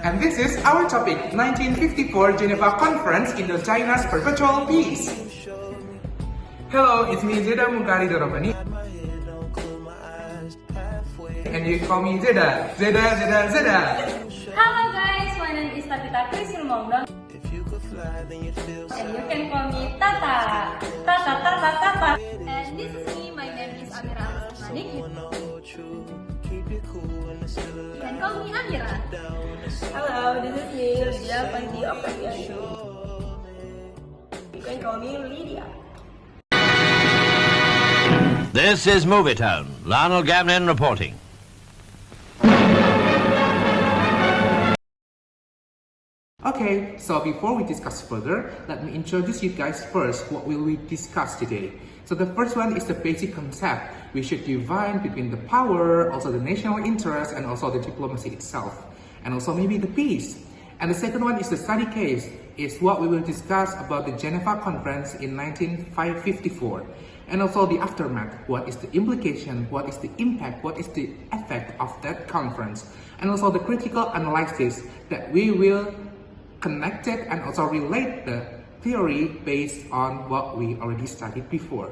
And this is our topic, 1954 Geneva Conference, Indochina'S Perpetual Peace. Hello, it's me Zeda Mugari Dorobani. And you call me Zeda. Zeda. Hello guys, my name is Tabita Krisilmongdon. And you can call me Tata. And this is me, my name is Amira Manik. You can call me Amira. Hello, this is me, Lydia Panti Octavian. You can call me Lydia. This is Movie Town. Lionel Gavnin reporting. Okay, so before we discuss further, let me introduce you guys first what will we discuss today. So the first one is the basic concept. We should divide between the power, also the national interest, and also the diplomacy itself, and also maybe the peace. And the second one is the study case, is what we will discuss about the Geneva Conference in 1954. And also the aftermath, what is the implication, what is the impact, what is the effect of that conference. And also the critical analysis that we will connect it and also relate the theory based on what we already studied before.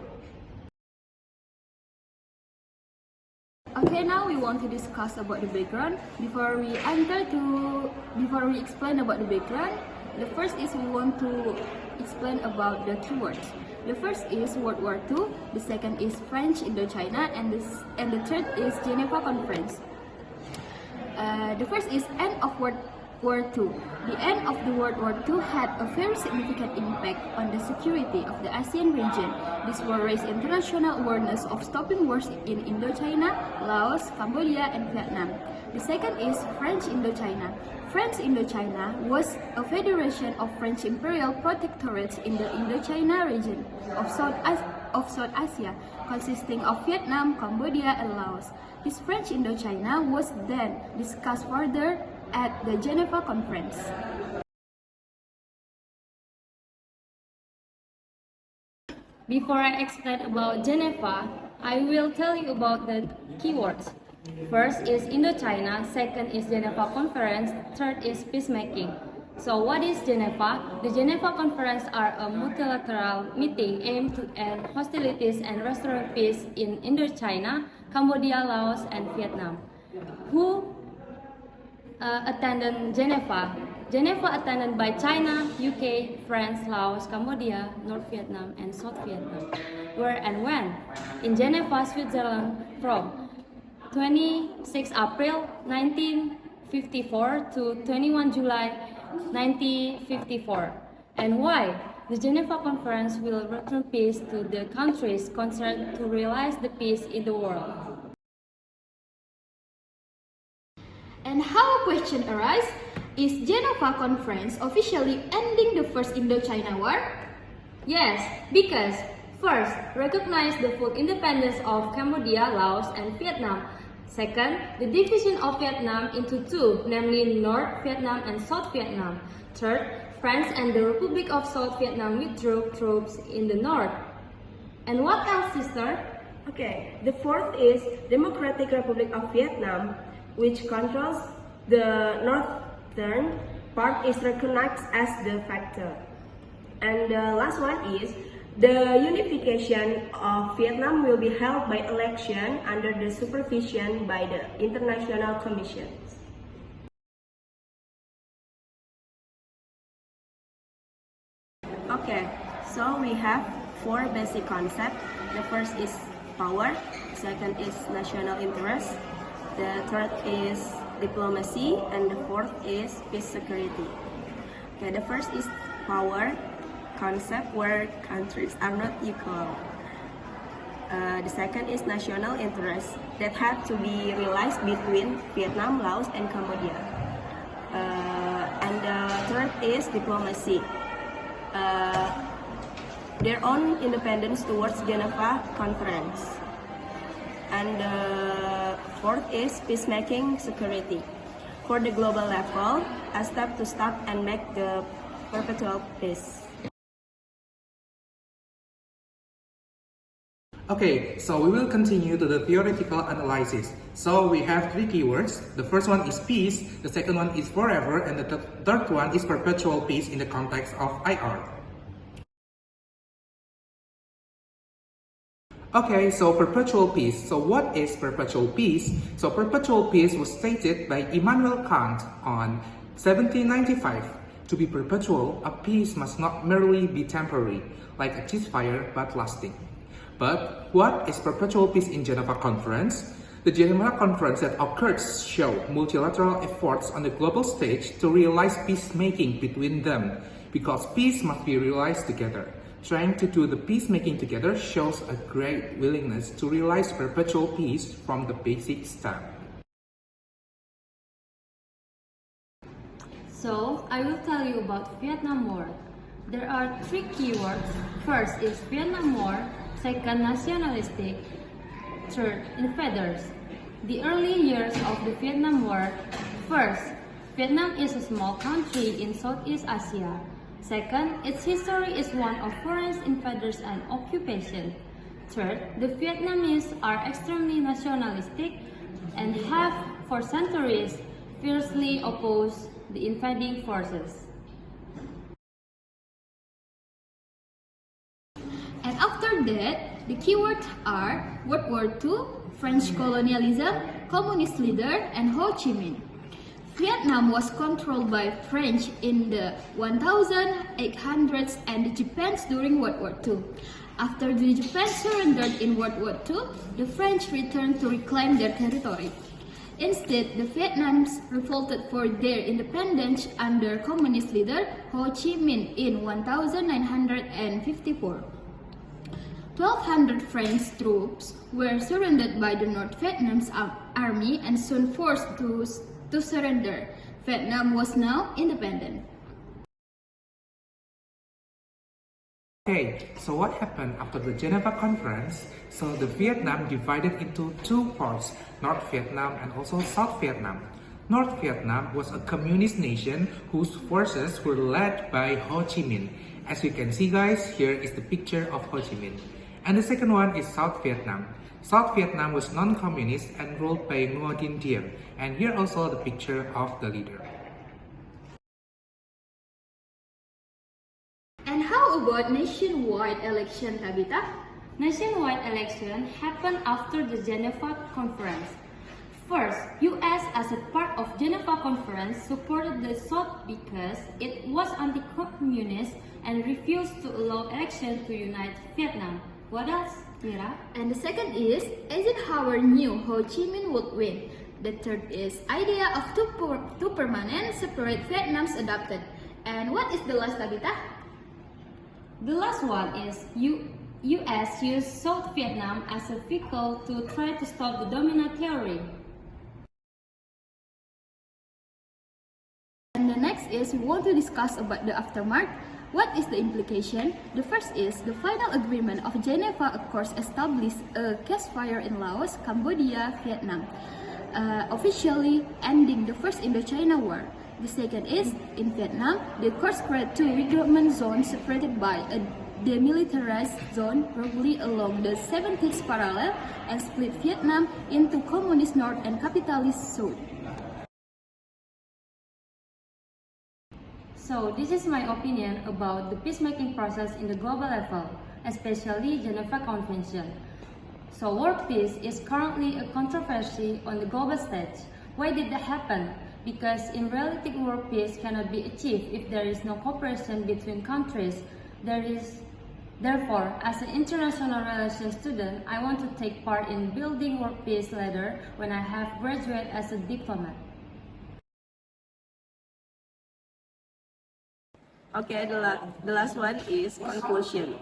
Okay, now we want to discuss about the background. Before we explain about the background, the first is we want to explain about the keywords. The first is World War II, the second is French Indochina, and the third is Geneva Conference. The first is end of World War II. The end of the World War II had a very significant impact on the security of the ASEAN region. This war raised international awareness of stopping wars in Indochina, Laos, Cambodia, and Vietnam. The second is French Indochina. French Indochina was a federation of French imperial protectorates in the Indochina region of South Asia, consisting of Vietnam, Cambodia, and Laos. This French Indochina was then discussed further at the Geneva Conference. Before I explain about Geneva, I will tell you about the keywords. First is Indochina, second is Geneva Conference, third is peacemaking. So what is Geneva? The Geneva Conference are a multilateral meeting aimed to end hostilities and restore peace in Indochina, Cambodia, Laos, and Vietnam. Who attended Geneva? Geneva attended by China, UK, France, Laos, Cambodia, North Vietnam, and South Vietnam. Where and when? In Geneva, Switzerland from 26 April 1954 to 21 July 1954. And why? The Geneva Conference will return peace to the countries concerned to realize the peace in the world. And how a question arises, is Geneva Conference officially ending the First Indochina War? Yes, because first, recognize the full independence of Cambodia, Laos, and Vietnam. Second, the division of Vietnam into two, namely North Vietnam and South Vietnam. Third, France and the Republic of South Vietnam withdrew troops in the north. And what else, sister? Okay, the fourth is Democratic Republic of Vietnam, which controls the northern part, is recognized as the factor. And the last one is the unification of Vietnam will be held by election under the supervision by the international commissions. Okay, so we have four basic concepts. The first is power, second is national interest, the third is diplomacy, and the fourth is peace security. Okay, the first is power concept, where countries are not equal. The second is national interest that had to be realized between Vietnam, Laos, and Cambodia. And the third is diplomacy. Their own independence towards Geneva Conference. And the fourth is peacemaking security. For the global level, a step to stop and make the perpetual peace. Okay, so we will continue to the theoretical analysis. So we have three keywords. The first one is peace, the second one is forever, and the third one is perpetual peace in the context of IR. Okay, so perpetual peace. So what is perpetual peace? So perpetual peace was stated by Immanuel Kant on 1795. To be perpetual, a peace must not merely be temporary, like a ceasefire, but lasting. But what is perpetual peace in Geneva Conference? The Geneva Conference that occurred showed multilateral efforts on the global stage to realize peacemaking between them, because peace must be realized together. Trying to do the peacemaking together shows a great willingness to realize perpetual peace from the basic step. So, I will tell you about Vietnam War. There are three keywords. First is Vietnam War, second nationalistic, third invaders. The early years of the Vietnam War. First, Vietnam is a small country in Southeast Asia. Second, its history is one of foreign invaders and occupation. Third, the Vietnamese are extremely nationalistic and have for centuries fiercely opposed the invading forces. And after that, the keywords are World War II, French colonialism, communist leader, and Ho Chi Minh. Vietnam was controlled by French in the 1800s and the Japanese during World War II. After the Japan surrendered in World War II, the French returned to reclaim their territory. Instead, the Vietnamese revolted for their independence under communist leader Ho Chi Minh in 1954. 1,200 French troops were surrendered by the North Vietnamese army and soon forced to surrender. Vietnam was now independent. Okay, so what happened after the Geneva Conference? So the Vietnam divided into two parts, North Vietnam and also South Vietnam. North Vietnam was a communist nation whose forces were led by Ho Chi Minh. As you can see guys, here is the picture of Ho Chi Minh. And the second one is South Vietnam. South Vietnam was non-communist and ruled by Ngo Dinh Diem. And here also the picture of the leader. And how about nationwide election, Tabitha? Nationwide election happened after the Geneva Conference. First, US as a part of Geneva Conference supported the South because it was anti-communist and refused to allow election to unite Vietnam. What else, Mira? And the second is Eisenhower knew Ho Chi Minh would win. The third is idea of two permanent separate Vietnams adopted. And what is the last, Tabitha? The last one is US used South Vietnam as a vehicle to try to stop the dominant theory. And the next is we want to discuss about the aftermath. What is the implication? The first is the final agreement of Geneva Accords established a ceasefire in Laos, Cambodia, Vietnam, officially ending the First Indochina War. The second is, in Vietnam, the Accords create two rearmament zones separated by a demilitarized zone roughly along the 70th parallel and split Vietnam into Communist North and Capitalist South. So this is my opinion about the peacemaking process in the global level, especially Geneva Convention. So world peace is currently a controversy on the global stage. Why did that happen? Because in reality world peace cannot be achieved if there is no cooperation between countries. Therefore, as an international relations student, I want to take part in building world peace later when I have graduated as a diplomat. Okay, the last one is conclusion.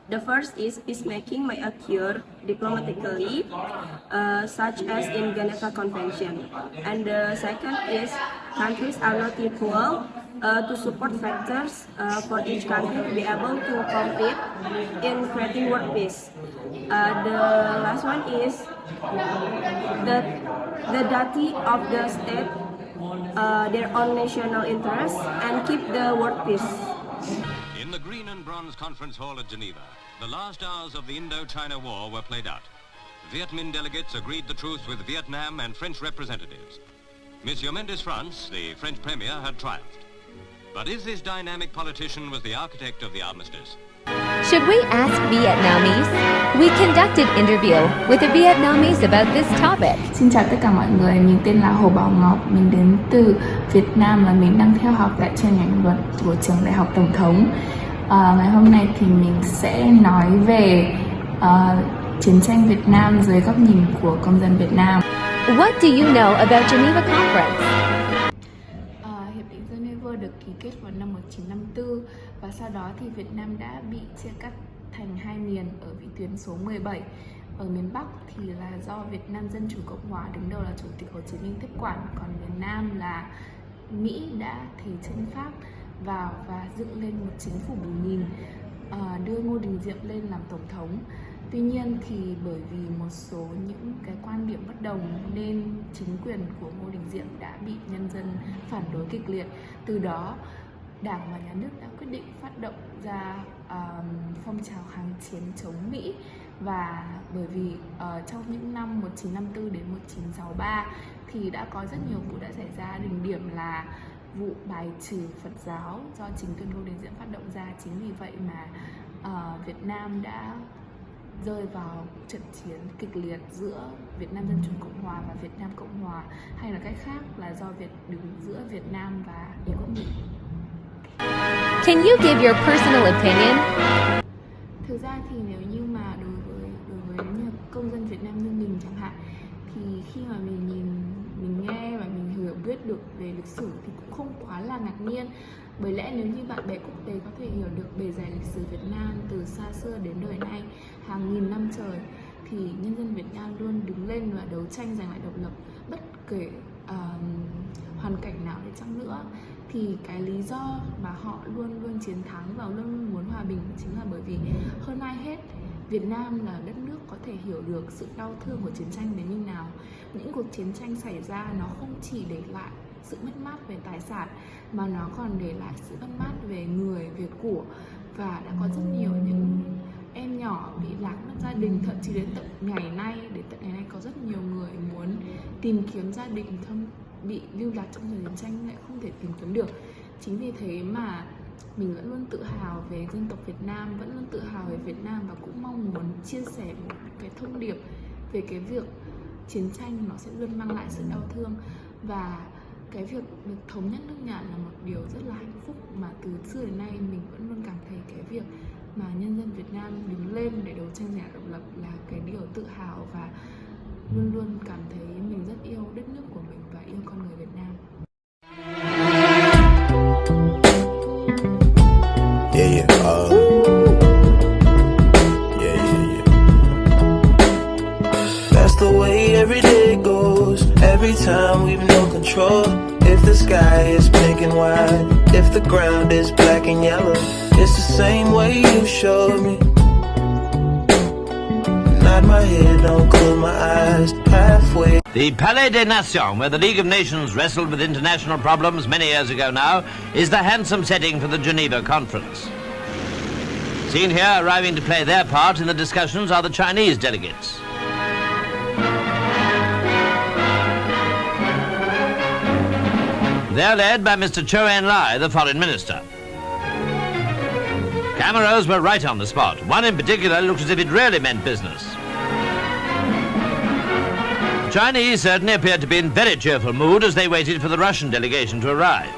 The first is peacemaking may occur diplomatically, such as in Geneva Convention. And the second is countries are not equal to support factors for each country to be able to compete in creating world peace. The last one is the duty of the state their own national interests and keep the world peace. In the Green and Bronze Conference Hall at Geneva, The last hours of the Indochina War were played out. Viet Minh delegates agreed the truce with Vietnam and French representatives. Monsieur Mendes France, the French premier, had triumphed. But is this dynamic politician was the architect of the armistice? Should we ask Vietnamese? We conducted interview with a Vietnamese about this topic. Xin chào tất cả mọi người, mình tên là Hồ Bảo Ngọc, mình đến từ Việt Nam và mình đang theo học tại chuyên ngành luật của trường Đại học Tổng thống. Ngày hôm nay thì mình sẽ nói về chiến tranh Việt Nam dưới góc nhìn của công dân Việt Nam. What do you know about Geneva Conference? Hiệp định Geneva được ký kết vào năm 1954 và sau đó thì Việt Nam đã bị chia cắt thành hai miền ở vĩ tuyến số 17. Ở miền Bắc thì là do Việt Nam Dân Chủ Cộng Hòa đứng đầu là Chủ tịch Hồ Chí Minh tiếp quản, còn miền Nam là Mỹ đã thế chân Pháp vào và dựng lên một chính phủ bù nhìn, đưa Ngô Đình Diệm lên làm tổng thống. Tuy nhiên thì bởi vì một số những cái quan điểm bất đồng nên chính quyền của Ngô Đình Diệm đã bị nhân dân phản đối kịch liệt. Từ đó Đảng và Nhà nước đã quyết định phát động ra phong trào kháng chiến chống Mỹ. Và bởi vì trong những năm 1954 đến 1963 thì đã có rất nhiều vụ đã xảy ra, đỉnh điểm là vụ bài trừ Phật giáo do chính quyền Ngô Đình Diệm phát động ra. Chính vì vậy mà Việt Nam đã rơi vào trận chiến kịch liệt giữa Việt Nam Dân Chủ Cộng Hòa và Việt Nam Cộng Hòa, hay là cách khác là do đứng giữa Việt Nam và Đế quốc Mỹ. Can you give your personal opinion? Thực ra thì nếu như mà đối với công dân Việt Nam như mình chẳng hạn, thì khi mà mình nghe và mình hiểu biết được về lịch sử thì cũng không quá là ngạc nhiên. Bởi lẽ nếu như bạn bè quốc tế có thể hiểu được bề dày lịch sử Việt Nam từ xa xưa đến đời nay, hàng nghìn năm trời, thì nhân dân Việt Nam luôn đứng lên và đấu tranh giành lại độc lập bất kể hoàn cảnh nào đi chăng nữa. Thì cái lý do mà họ luôn chiến thắng và luôn muốn hòa bình chính là bởi vì hơn ai hết, Việt Nam là đất nước có thể hiểu được sự đau thương của chiến tranh đến như nào. Những cuộc chiến tranh xảy ra nó không chỉ để lại sự mất mát về tài sản mà nó còn để lại sự mất mát về người, về của, và đã có rất nhiều những em nhỏ bị lạc mất gia đình, thậm chí đến tận ngày nay có rất nhiều người muốn tìm kiếm gia đình bị lưu lạc trong thời chiến tranh lại không thể tìm kiếm được. Chính vì thế mà mình vẫn luôn tự hào về dân tộc Việt Nam, vẫn luôn tự hào về Việt Nam và cũng mong muốn chia sẻ một cái thông điệp về cái việc chiến tranh nó sẽ luôn mang lại sự đau thương, và cái việc được thống nhất nước nhà là một điều rất là hạnh phúc mà từ xưa đến nay mình vẫn luôn cảm thấy cái việc mà nhân dân Việt Nam đứng lên để đấu tranh giành độc lập là cái điều tự hào, và luôn luôn cảm thấy mình rất yêu đất nước của mình và yêu con người Việt Nam. That's the way every day goes. Every time we've no control. If the sky is pink and white, if the ground is black and yellow, it's the same way you showed me. Nod my head, don't close my eyes halfway. The Palais des Nations, where the League of Nations wrestled with international problems many years ago now, is the handsome setting for the Geneva Conference. Seen here, arriving to play their part in the discussions, are the Chinese delegates. They're led by Mr. Chou En-lai, the foreign minister. Cameras were right on the spot. One in particular looked as if it really meant business. The Chinese certainly appeared to be in very cheerful mood as they waited for the Russian delegation to arrive.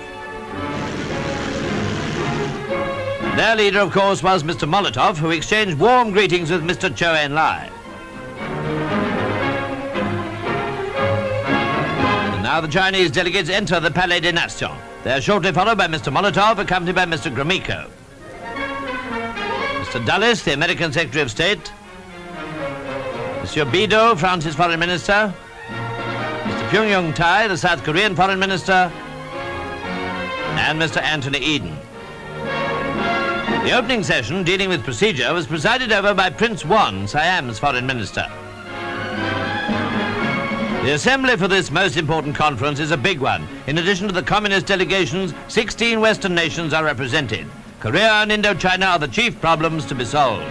Their leader, of course, was Mr. Molotov, who exchanged warm greetings with Mr. Chou En-lai. And now the Chinese delegates enter the Palais des Nations. They are shortly followed by Mr. Molotov, accompanied by Mr. Gromyko. Mr. Dulles, the American Secretary of State. Monsieur Bido, France's Foreign Minister. Mr. Pyongyang Tai, the South Korean Foreign Minister. And Mr. Anthony Eden. The opening session, dealing with procedure, was presided over by Prince Won, Siam's Foreign Minister. The assembly for this most important conference is a big one. In addition to the communist delegations, 16 Western nations are represented. Korea and Indochina are the chief problems to be solved.